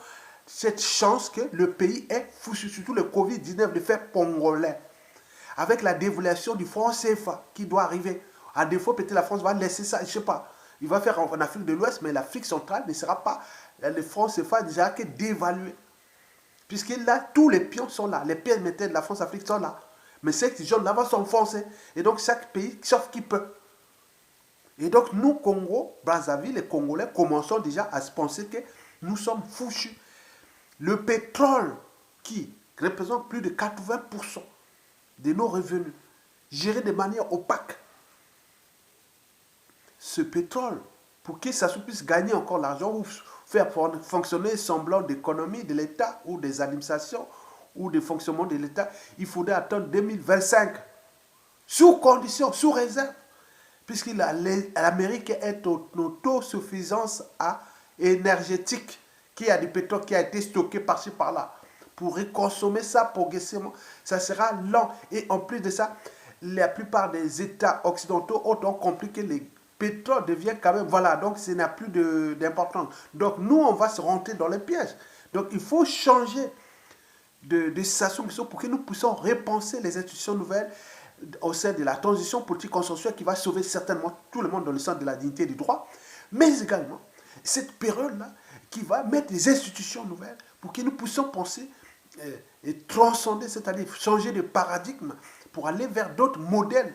cette chance que le pays est foutu, surtout le Covid-19, le fait congolais. Avec la dévaluation du franc CFA qui doit arriver. À défaut, peut-être la France va laisser ça, je ne sais pas. Il va faire en Afrique de l'Ouest, mais l'Afrique centrale ne sera pas, le franc CFA déjà que dévalué. Puisque là, tous les pions sont là. Les pieds métiers de la France-Afrique sont là. Mais ces jeunes là-bas sont foncés. Et donc, chaque pays sauf qui peut. Et donc, nous, Congo, Brazzaville, les Congolais, commençons déjà à se penser que nous sommes fouchus. Le pétrole, qui représente plus de 80% de nos revenus, géré de manière opaque. Ce pétrole, pour que ça puisse gagner encore l'argent ou faire fonctionner semblant d'économie de l'État ou des administrations ou de fonctionnement de l'État, il faudrait attendre 2025. Sous condition, sous réserve puisque l'Amérique est en autosuffisance énergétique, qui a du pétrole qui a été stocké par-ci par-là. Pour consommer ça progressivement, ça sera lent. Et en plus de ça, la plupart des États occidentaux ont compris que le pétrole devient quand même, voilà, donc ça n'a plus d'importance. Donc nous, on va se rentrer dans les pièges. Donc il faut changer de situation pour que nous puissions repenser les institutions nouvelles au sein de la transition politique consensuelle qui va sauver certainement tout le monde dans le sens de la dignité et du droit, mais également cette période-là qui va mettre des institutions nouvelles pour que nous puissions penser et transcender, c'est-à-dire changer de paradigme pour aller vers d'autres modèles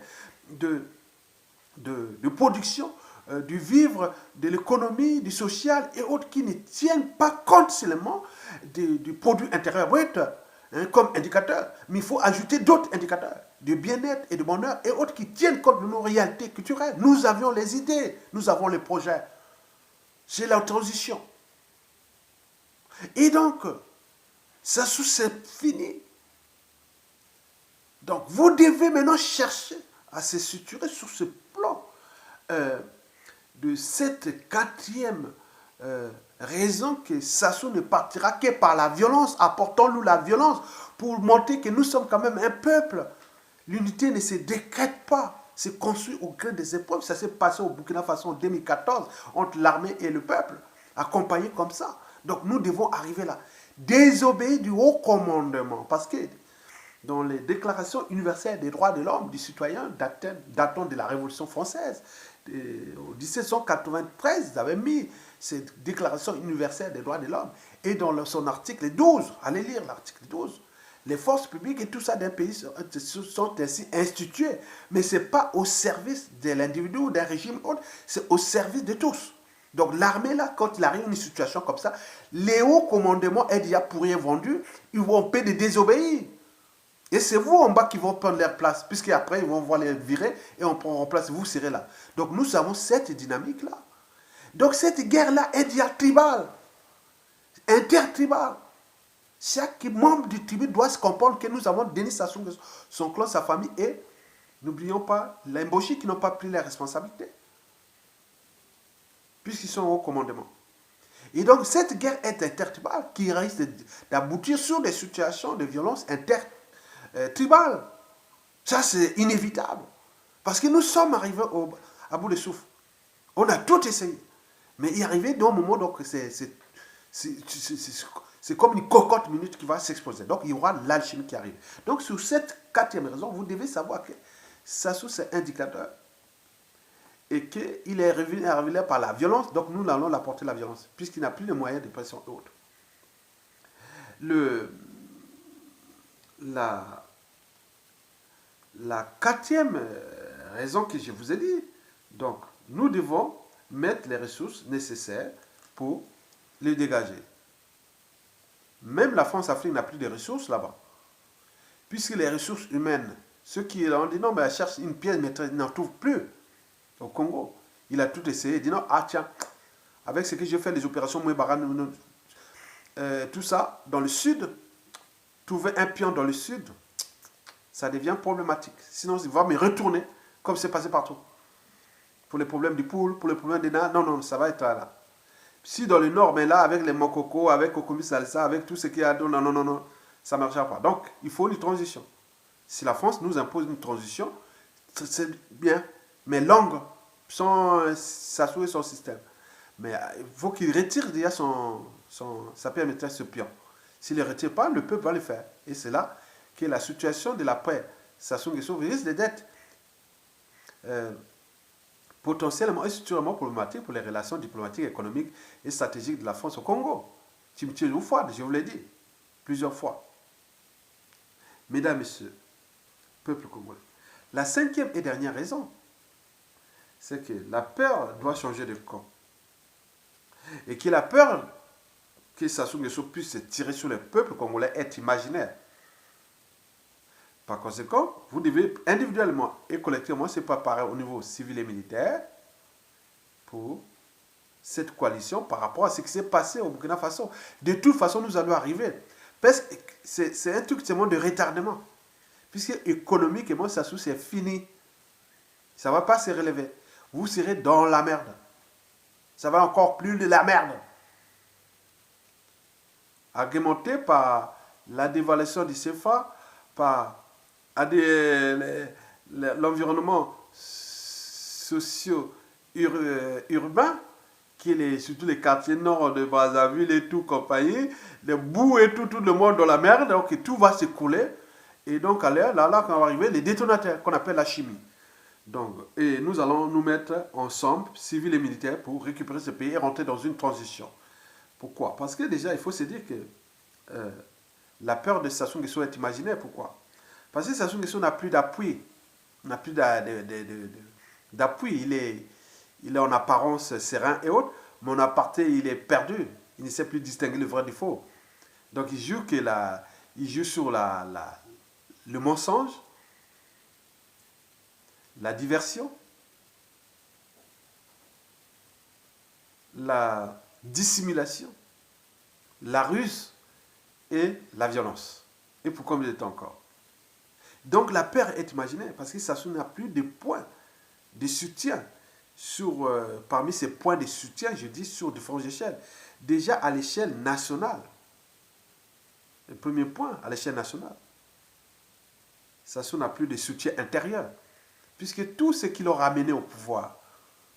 de production, du vivre, de l'économie, du social et autres qui ne tiennent pas compte seulement du produit intérieur brut comme indicateur, mais il faut ajouter d'autres indicateurs de bien-être et de bonheur et autres qui tiennent compte de nos réalités culturelles. Nous avions les idées, nous avons les projets. C'est la transition. Et donc, ça c'est fini. Donc, vous devez maintenant chercher à se structurer sur ce plan de cette quatrième raison que Sassou ne partira que par la violence. Apportons-nous la violence pour montrer que nous sommes quand même un peuple. L'unité ne se décrète pas, c'est construit au gré des épreuves. Ça s'est passé au Burkina Faso en 2014 entre l'armée et le peuple, accompagnés comme ça. Donc nous devons arriver là. Désobéir du haut commandement, parce que dans les déclarations universelles des droits de l'homme, du citoyen, datant de la Révolution française, en 1793, ils avaient mis cette déclaration universelle des droits de l'homme. Et dans son article 12, allez lire l'article 12, les forces publiques et tout ça d'un pays sont ainsi instituées. Mais ce n'est pas au service de l'individu ou d'un régime autre, c'est au service de tous. Donc l'armée, là, quand il arrive à une situation comme ça, les hauts commandements est déjà pour rien vendu, ils vont payer de désobéir. Et c'est vous en bas qui vont prendre leur place, puisqu'après ils vont voir les virer et on prend en place, vous serez là. Donc nous avons cette dynamique-là. Donc cette guerre-là est déjà tribale, intertribale. Chaque membre du tribu doit se comprendre que nous avons Denis Sassou Nguesso, son clan, sa famille et, n'oublions pas, les Mboshi qui n'ont pas pris les responsabilités, puisqu'ils sont au commandement. Et donc cette guerre est intertribale qui risque d'aboutir sur des situations de violence intertribale. Ça c'est inévitable. Parce que nous sommes arrivés à bout de souffle. On a tout essayé. Mais il est arrivé dans un moment, donc c'est comme une cocotte minute qui va s'exploser. Donc il y aura l'alchimie qui arrive. Donc sur cette quatrième raison, vous devez savoir que Sassou c'est indicateur et qu'il est révélé par la violence, donc nous allons l'apporter la violence, puisqu'il n'a plus de moyens de pression et autres. La quatrième raison que je vous ai dit, donc nous devons mettre les ressources nécessaires pour les dégager. Même la France-Afrique n'a plus de ressources là-bas. Puisque les ressources humaines, ceux qui ont dit non, mais elle cherche une pièce, mais ils n'en trouvent plus au Congo. Il a tout essayé. Il dit non, ah tiens, avec ce que j'ai fait, les opérations Mouébara, tout ça, dans le sud, trouver un pion dans le sud, ça devient problématique. Sinon, il va me retourner, comme c'est passé partout. Pour les problèmes du poule, pour les problèmes des nains, non, ça va être là. Si dans le nord, mais là, avec les Mokoko, avec Kokomi Salsa, avec tout ce qu'il y a, non, ça ne marchera pas. Donc, il faut une transition. Si la France nous impose une transition, c'est bien, mais longue, sans s'assurer son système. Mais il faut qu'il retire déjà sa permettre ce pion. S'il ne le retire pas, le peuple va le faire. Et c'est là que la situation de l'après Sassou Nguesso risque d'être potentiellement et structurellement problématique pour les relations diplomatiques, économiques et stratégiques de la France au Congo. Timothy Oufouad, je vous l'ai dit plusieurs fois. Mesdames, Messieurs, peuple congolais. La cinquième et dernière raison, c'est que la peur doit changer de camp. Et que la peur que Sassou Nguesso puisse se tirer sur le peuple congolais est imaginaire. Par conséquent, vous devez individuellement et collectivement se préparer au niveau civil et militaire pour cette coalition par rapport à ce qui s'est passé au Burkina Faso. De toute façon, nous allons arriver. Parce que c'est un truc seulement de retardement. Puisque économiquement, Sassou, c'est fini. Ça ne va pas se relever. Vous serez dans la merde. Ça va encore plus de la merde. Argumenté par la dévaluation du CFA, par l'environnement socio-urbain, qui est surtout les quartiers nord de Brazzaville et tout compagnie, les bouts et tout le monde dans la merde, donc tout va s'écouler. Et donc là, quand on va arriver, les détonateurs qu'on appelle la chimie. Donc, et nous allons nous mettre ensemble, civils et militaires, pour récupérer ce pays et rentrer dans une transition. Pourquoi? Parce que déjà, il faut se dire que la peur de Sassou Nguesso est imaginaire. Pourquoi? Parce que Sassou Nguesso n'a plus d'appui. N'a plus d'appui. Il est en apparence serein et autres, mais en aparté, il est perdu. Il ne sait plus distinguer le vrai du faux. Donc, il joue sur le mensonge, la diversion, la dissimulation, la ruse et la violence. Et pour combien de temps encore? Donc la peur est imaginaire parce que Sassou n'a plus de points de soutien parmi ces points de soutien, je dis sur différentes échelles. Déjà à l'échelle nationale. Le premier point, à l'échelle nationale. Sassou n'a plus de soutien intérieur. Puisque tout ce qui l'ont ramené au pouvoir,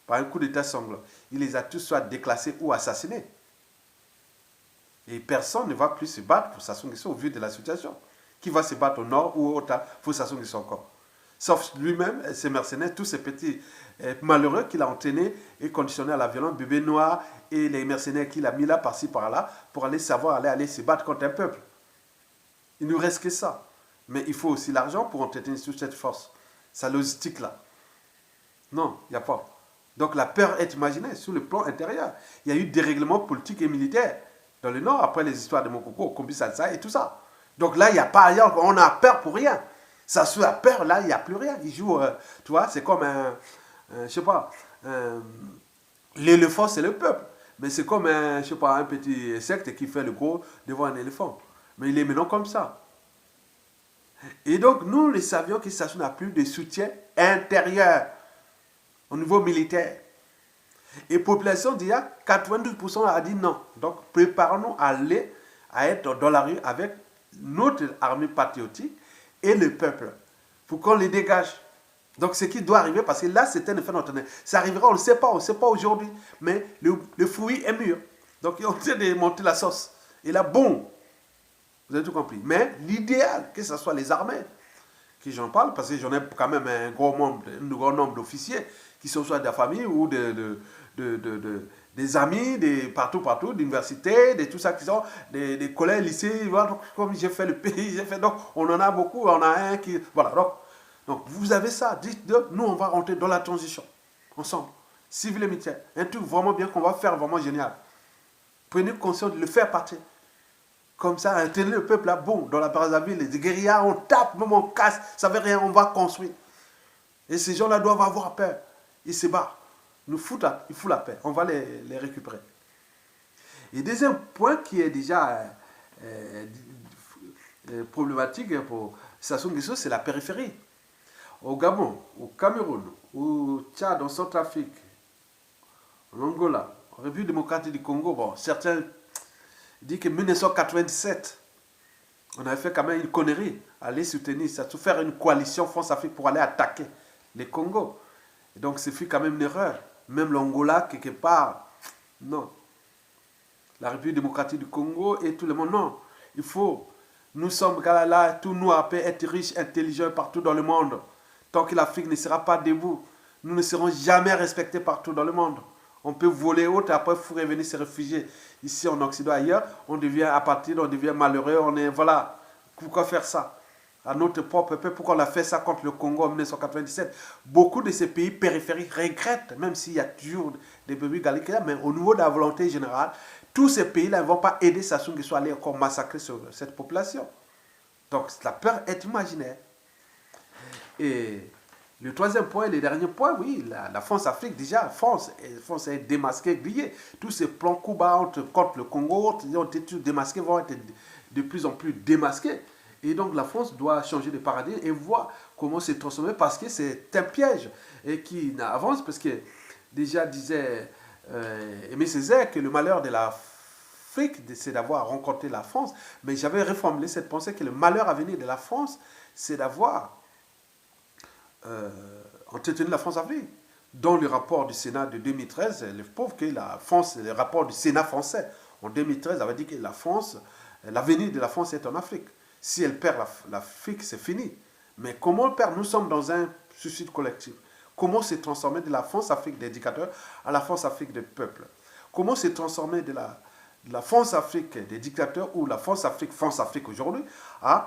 par un coup d'état sanglant, il les a tous soit déclassés ou assassinés. Et personne ne va plus se battre pour Sassou Nguesso au vu de la situation. Qui va se battre au nord ou au nord pour Sassou Nguesso encore? Sauf lui-même, ses mercenaires, tous ces petits malheureux qu'il a entraînés et conditionnés à la violence, bébé noir et les mercenaires qu'il a mis là, par-ci, par-là, pour aller aller se battre contre un peuple. Il ne nous reste que ça. Mais il faut aussi l'argent pour entretenir toute cette force. Sa logistique là. Non, il n'y a pas. Donc la peur est imaginaire sur le plan intérieur. Il y a eu des règlements politiques et militaires dans le Nord, après les histoires de Mokoko, Kombi Salsa et tout ça. Donc là, il n'y a pas rien, on a peur pour rien. Ça sous la peur, là, il n'y a plus rien. Il joue, tu vois, c'est comme je sais pas, l'éléphant, c'est le peuple. Mais c'est comme je sais pas, un petit insecte qui fait le gros devant un éléphant. Mais il est maintenant comme ça. Et donc, nous, les savions que Sassou n'a plus de soutien intérieur au niveau militaire. Et la population déjà, 92% a dit non. Donc, préparons-nous à être dans la rue avec notre armée patriotique et le peuple pour qu'on les dégage. Donc, ce qui doit arriver, parce que là, c'était un fait notre année. Ça arrivera, on ne sait pas aujourd'hui. Mais le fruit est mûr. Donc, on essaie de monter la sauce. Et là, bon, vous avez tout compris. Mais l'idéal, que ce soit les armées, que j'en parle, parce que j'en ai quand même un grand nombre d'officiers qui sont soit de la famille ou des amis, partout, d'université, de tout ça, qui sont des collèges, lycées, voilà, comme j'ai fait le pays, donc on en a beaucoup, on a un qui, voilà, donc vous avez ça, dites-le, nous on va rentrer dans la transition, ensemble, civil et militaire, un truc vraiment bien qu'on va faire, vraiment génial. Prenez conscience de le faire partir. Comme ça, tenez le peuple là, bon, dans la Brazzaville, les guérillas, on tape, même on casse, ça ne veut rien, on va construire. Et ces gens-là doivent avoir peur. Ils se battent. Ils foutent la paix. On va les récupérer. Et deuxième point qui est déjà problématique pour Sassou Nguesso, c'est la périphérie. Au Gabon, au Cameroun, au Tchad, en Centrafrique, en Angola, en République démocratique du Congo, bon, certains disent que 1997, on avait fait quand même une connerie, aller soutenir, faire une coalition France-Afrique pour aller attaquer les Congos. Et donc, ce fut quand même une erreur. Même l'Angola, quelque part, non. La République démocratique du Congo et tout le monde, non. Il faut, nous sommes là, tous nous, à être riches, intelligents partout dans le monde. Tant que l'Afrique ne sera pas debout, nous ne serons jamais respectés partout dans le monde. On peut voler haut, après il faut revenir se réfugier ici en Occident, ailleurs. On devient apathride, on devient malheureux, on est, voilà. Pourquoi faire ça? À notre propre peuple, pourquoi on a fait ça contre le Congo en 1997? Beaucoup de ces pays périphériques regrettent, même s'il y a toujours des pays gallicains, mais au niveau de la volonté générale, tous ces pays-là ne vont pas aider Sassou Nguesso à aller encore massacrer cette population. Donc la peur est imaginaire. Et le troisième point, le dernier point, oui, la France-Afrique, déjà, France est démasquée, grillée. Tous ces plans Cuba contre le Congo, ont été tous démasqués, vont être de plus en plus démasqués. Et donc la France doit changer de paradigme et voir comment se transformer parce que c'est un piège et qui avance parce que déjà disait Aimé Césaire que le malheur de l'Afrique c'est d'avoir rencontré la France, mais j'avais reformulé cette pensée que le malheur à venir de la France c'est d'avoir entretenu la France-Afrique. Dans le rapport du Sénat de 2013, le pauvre que la France, le rapport du Sénat français en 2013 avait dit que la France, l'avenir de la France est en Afrique. Si elle perd l'Afrique, c'est fini. Mais comment on perd? Nous sommes dans un suicide collectif. Comment se transformer de la France-Afrique des dictateurs à la France-Afrique des peuples? Comment se transformer de la France-Afrique des dictateurs ou la France-Afrique aujourd'hui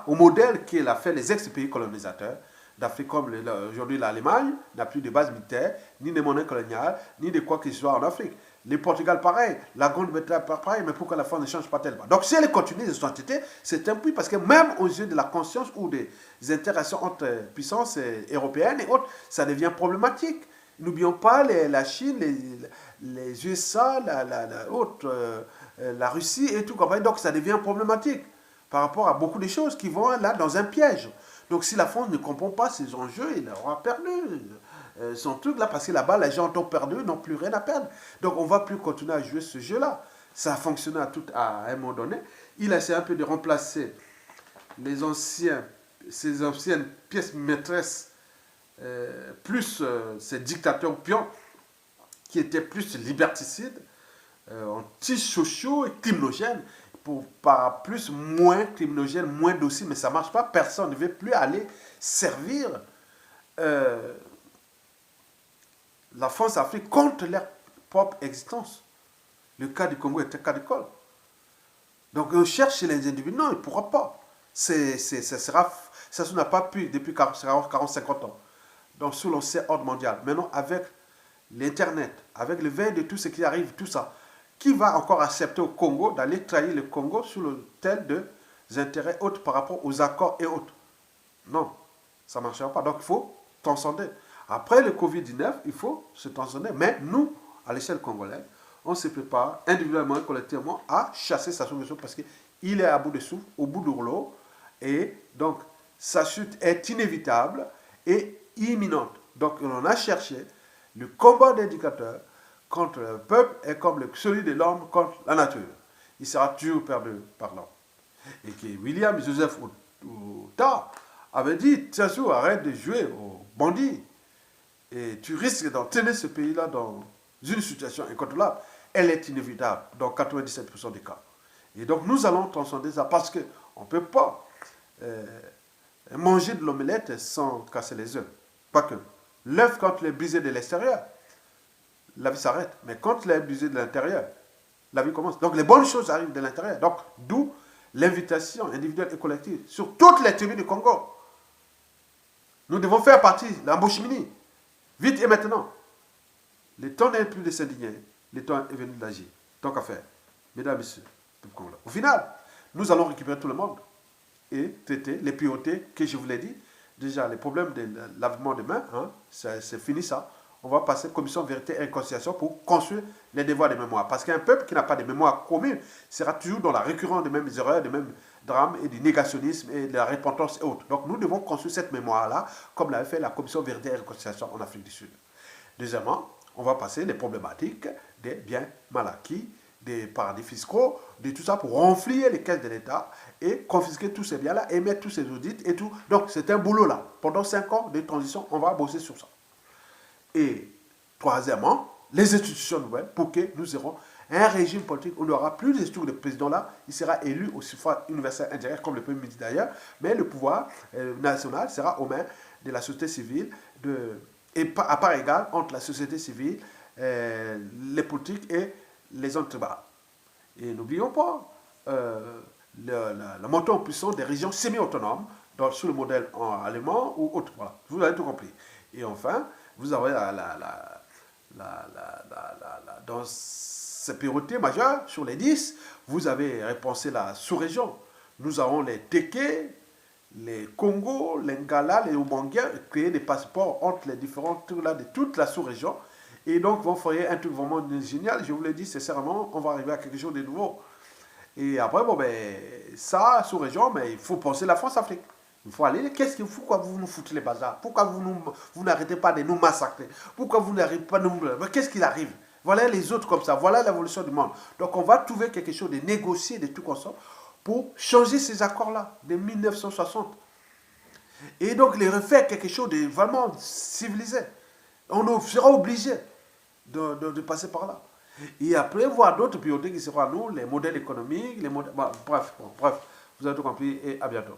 au modèle qu'il fait les ex-pays colonisateurs d'Afrique, comme aujourd'hui l'Allemagne n'a plus de base militaire, ni de monnaie coloniale, ni de quoi que ce soit en Afrique. Le Portugal, pareil. La Grande-Bretagne, pareil. Mais pourquoi la France ne change pas tellement? Donc, si elle continue de s'entêter, c'est un puits parce que même aux yeux de la conscience ou des interactions entre puissances européennes et autres, ça devient problématique. N'oublions pas la Chine, les USA, la Russie et tout. Donc, ça devient problématique par rapport à beaucoup de choses qui vont là dans un piège. Donc, si la France ne comprend pas ces enjeux, il aura perdu son truc là, parce que là-bas, les gens ont perdu, n'ont plus rien à perdre. Donc, on ne va plus continuer à jouer ce jeu-là. Ça a fonctionné à un moment donné. Il a essayé un peu de remplacer ces anciennes pièces maîtresses, plus ces dictateurs pions, qui étaient plus liberticides, antisociaux et criminogènes. Moins criminogène, moins docile, mais ça ne marche pas. Personne ne veut plus aller servir la France-Afrique contre leur propre existence. Le cas du Congo est un cas d'école. Donc on cherche chez les individus, non, il ne pourra pas. Ça n'a pas pu depuis 40-50 ans. Donc sous l'ancien ordre mondial. Maintenant, avec l'Internet, avec le veille de tout ce qui arrive, tout ça, qui va encore accepter au Congo d'aller trahir le Congo sous l'autel des intérêts autres par rapport aux accords et autres? Non, ça ne marchera pas. Donc il faut transcender. Après le Covid-19, il faut se transcender. Mais nous, à l'échelle congolaise, on se prépare individuellement et collectivement à chasser sa solution parce qu'il est à bout de souffle, au bout du rouleau. Et donc, sa chute est inévitable et imminente. Donc, on a cherché le combat des dictateurs contre le peuple est comme celui de l'homme contre la nature. Il sera toujours perdu par l'homme. Et que William Joseph Outa avait dit, Tchassou, arrête de jouer aux bandits. Et tu risques d'entraîner ce pays-là dans une situation incontrôlable. Elle est inévitable dans 97% des cas. Et donc nous allons transcender ça parce qu'on ne peut pas manger de l'omelette sans casser les œufs. Pas que. L'œuf, quand il est brisé de l'extérieur, la vie s'arrête. Mais quand il est brisé de l'intérieur, la vie commence. Donc les bonnes choses arrivent de l'intérieur. Donc d'où l'invitation individuelle et collective sur toutes les tribus du Congo. Nous devons faire partie de l'Amboshimini. Vite et maintenant. Le temps n'est plus de s'indigner. Le temps est venu d'agir. Tant qu'à faire. Mesdames et messieurs, au final, nous allons récupérer tout le monde et traiter les priorités que je vous l'ai dit. Déjà, les problèmes de lavement de mains, c'est fini ça. On va passer commission vérité et réconciliation pour construire les devoirs de mémoire. Parce qu'un peuple qui n'a pas de mémoire commune sera toujours dans la récurrence des mêmes erreurs, des mêmes drames et du négationnisme et de la repentance et autres. Donc nous devons construire cette mémoire-là, comme l'avait fait la commission vérité et réconciliation en Afrique du Sud. Deuxièmement, on va passer les problématiques des biens mal acquis, des paradis fiscaux, de tout ça pour renflouer les caisses de l'État et confisquer tous ces biens-là, émettre tous ces audits et tout. Donc c'est un boulot là. Pendant 5 ans de transition, on va bosser sur ça. Et troisièmement, les institutions nouvelles pour que nous aurons un régime politique où il n'y aura plus de structures de président là, il sera élu au suffrage universel indirect comme le Premier ministre d'ailleurs, mais le pouvoir national sera aux mains de la société civile et à part égale entre la société civile, les politiques et les hommes tribaux. Et n'oublions pas la montée en puissance des régions semi-autonomes sous le modèle allemand ou autre. Voilà, vous avez tout compris. Et enfin, vous avez dans ces priorités majeures, sur les 10, vous avez repensé la sous-région. Nous avons les Téké, les Congo, les Ngala, les Oubanguiens, créer des passeports entre les différents trucs là de toute la sous-région. Et donc, vous ferez un truc vraiment génial. Je vous l'ai dit, sincèrement, on va arriver à quelque chose de nouveau. Et après, bon, ben, ça, sous-région, mais il faut penser la France-Afrique. Il faut aller, pourquoi vous nous foutez les bazars? Pourquoi vous n'arrêtez pas de nous massacrer? Pourquoi vous n'arrêtez pas de nous... Mais qu'est-ce qu'il arrive? Voilà les autres comme ça, voilà l'évolution du monde. Donc on va trouver quelque chose de négocier, de tout comme ça, pour changer ces accords-là, de 1960. Et donc les refaire quelque chose de vraiment civilisé. On sera obligé de passer par là. Et après, voir d'autres priorités qui seront à nous, les modèles économiques, les modèles... Bon, bref, vous avez tout compris et à bientôt.